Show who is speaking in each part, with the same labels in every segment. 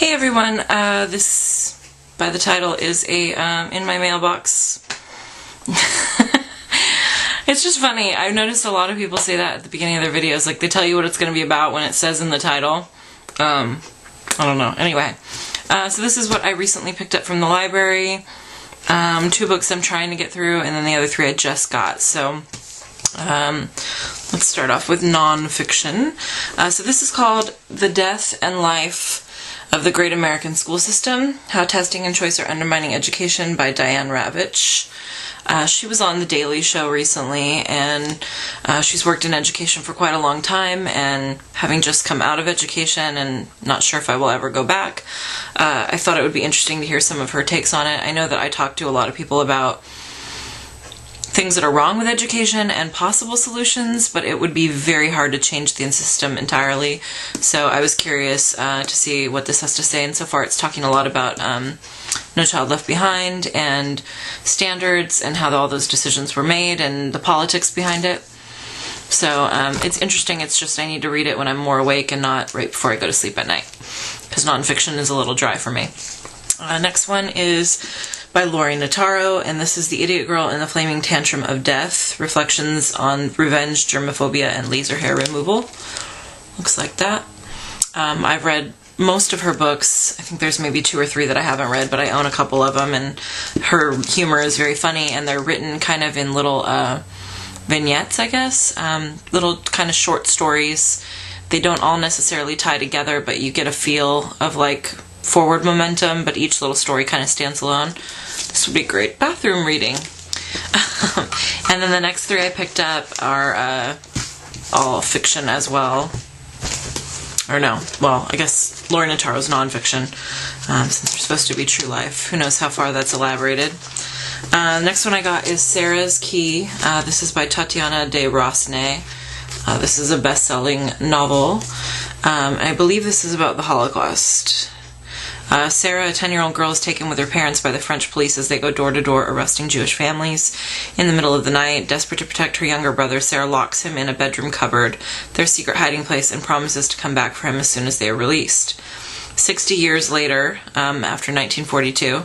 Speaker 1: Hey everyone, this, by the title, is a in my mailbox. It's just funny. I've noticed a lot of people say that at the beginning of their videos, like they tell you what it's going to be about when it says in the title. I don't know. Anyway, so this is what I recently picked up from the library. 2 books I'm trying to get through, and then the other 3 I just got. So let's start off with non-fiction. So this is called The Death and Life of the Great American School System, How Testing and Choice Are Undermining Education by Diane Ravitch. She was on The Daily Show recently, and she's worked in education for quite a long time, and having just come out of education and not sure if I will ever go back, I thought it would be interesting to hear some of her takes on it. I know that I talk to a lot of people about things that are wrong with education and possible solutions, but it would be very hard to change the system entirely. So I was curious to see what this has to say, and so far it's talking a lot about No Child Left Behind and standards and how all those decisions were made and the politics behind it. So it's interesting. It's just I need to read it when I'm more awake and not right before I go to sleep at night, because nonfiction is a little dry for me. Next one is by Lori Notaro, and this is The Idiot Girl in the Flaming Tantrum of Death, Reflections on Revenge, Germophobia, and Laser Hair Removal. Looks like that. I've read most of her books. I think there's maybe 2 or 3 that I haven't read, but I own a couple of them, and her humor is very funny, and they're written kind of in little vignettes, I guess, little kind of short stories. They don't all necessarily tie together, but you get a feel of like forward momentum, but each little story kind of stands alone. This would be great bathroom reading. And then the next 3 I picked up are all fiction as well. Or no, well, I guess Lori Notaro's nonfiction, since they're supposed to be true life. Who knows how far that's elaborated. Next one I got is Sarah's Key. This is by Tatiana de Rosnay. This is a best-selling novel. I believe this is about the Holocaust. Sarah, a 10-year-old girl, is taken with her parents by the French police as they go door to door arresting Jewish families. In the middle of the night, desperate to protect her younger brother, Sarah locks him in a bedroom cupboard, their secret hiding place, and promises to come back for him as soon as they are released. 60 years later, after 1942,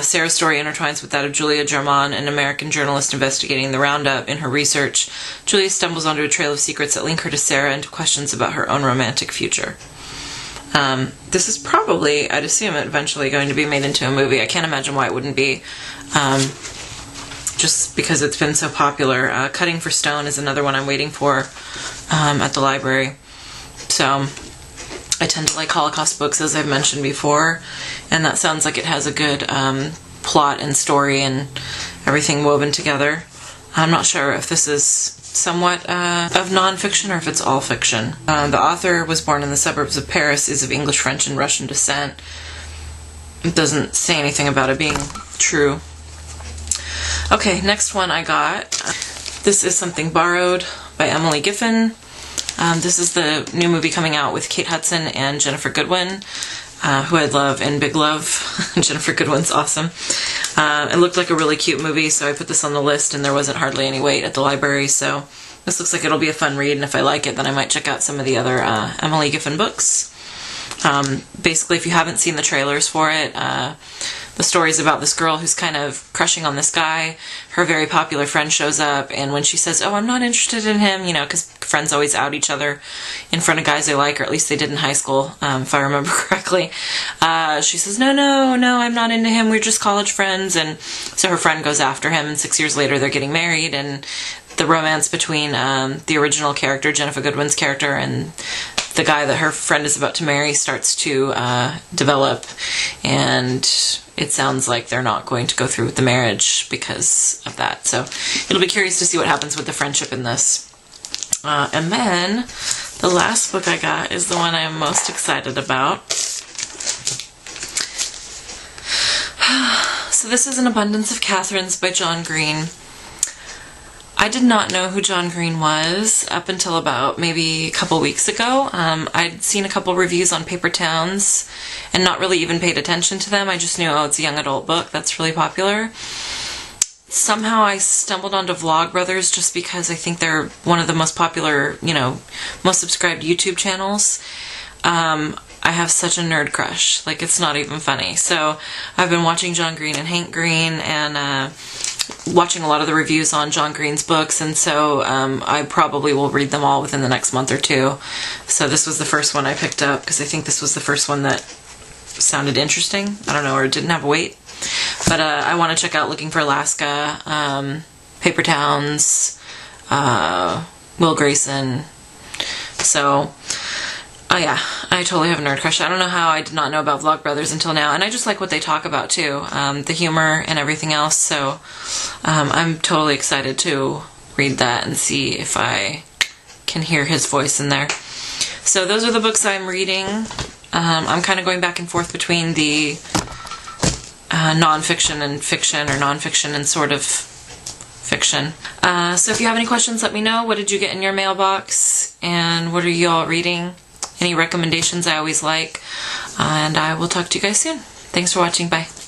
Speaker 1: Sarah's story intertwines with that of Julia German, an American journalist investigating the roundup. In her research, Julia stumbles onto a trail of secrets that link her to Sarah and to questions about her own romantic future. This is probably, I'd assume, eventually going to be made into a movie. I can't imagine why it wouldn't be, just because it's been so popular. Cutting for Stone is another one I'm waiting for at the library. So I tend to like Holocaust books, as I've mentioned before, and that sounds like it has a good plot and story and everything woven together. I'm not sure if this is somewhat of non-fiction or if it's all fiction. The author was born in the suburbs of Paris, is of English, French, and Russian descent. It doesn't say anything about it being true. Okay, next one I got. This is Something Borrowed by Emily Giffen. This is the new movie coming out with Kate Hudson and Jennifer Goodwin, who I love in Big Love. Jennifer Goodwin's awesome. It looked like a really cute movie, so I put this on the list, and there wasn't hardly any wait at the library, so this looks like it'll be a fun read, and if I like it, then I might check out some of the other Emily Giffen books. Basically, if you haven't seen the trailers for it, the story is about this girl who's kind of crushing on this guy. Her very popular friend shows up, and when she says, "Oh, I'm not interested in him," you know, because friends always out each other in front of guys they like, or at least they did in high school, if I remember correctly. She says, no, I'm not into him, we're just college friends, and so her friend goes after him, and 6 years later they're getting married, and the romance between the original character, Jennifer Goodwin's character, and the guy that her friend is about to marry starts to develop, and it sounds like they're not going to go through with the marriage because of that. So it'll be curious to see what happens with the friendship in this. And then the last book I got is the one I'm most excited about. So this is An Abundance of Catherines by John Green. I did not know who John Green was up until about maybe a couple weeks ago. I'd seen a couple reviews on Paper Towns and not really even paid attention to them. I just knew, oh, it's a young adult book that's really popular. Somehow I stumbled onto Vlogbrothers just because I think they're one of the most popular, most subscribed YouTube channels. I have such a nerd crush. Like, it's not even funny. So I've been watching John Green and Hank Green, and watching a lot of the reviews on John Green's books, and so I probably will read them all within the next month or two. So this was the first one I picked up because I think this was the first one that sounded interesting. I don't know, or didn't have a weight. But I want to check out Looking for Alaska, Paper Towns, Will Grayson. So, oh yeah, I totally have a nerd crush. I don't know how I did not know about Vlogbrothers until now, and I just like what they talk about too, the humor and everything else. So I'm totally excited to read that and see if I can hear his voice in there. So those are the books I'm reading. I'm kind of going back and forth between the nonfiction and fiction, or nonfiction and sort of fiction. So if you have any questions, let me know. What did you get in your mailbox? And what are you all reading? Any recommendations I always like. And I will talk to you guys soon. Thanks for watching. Bye.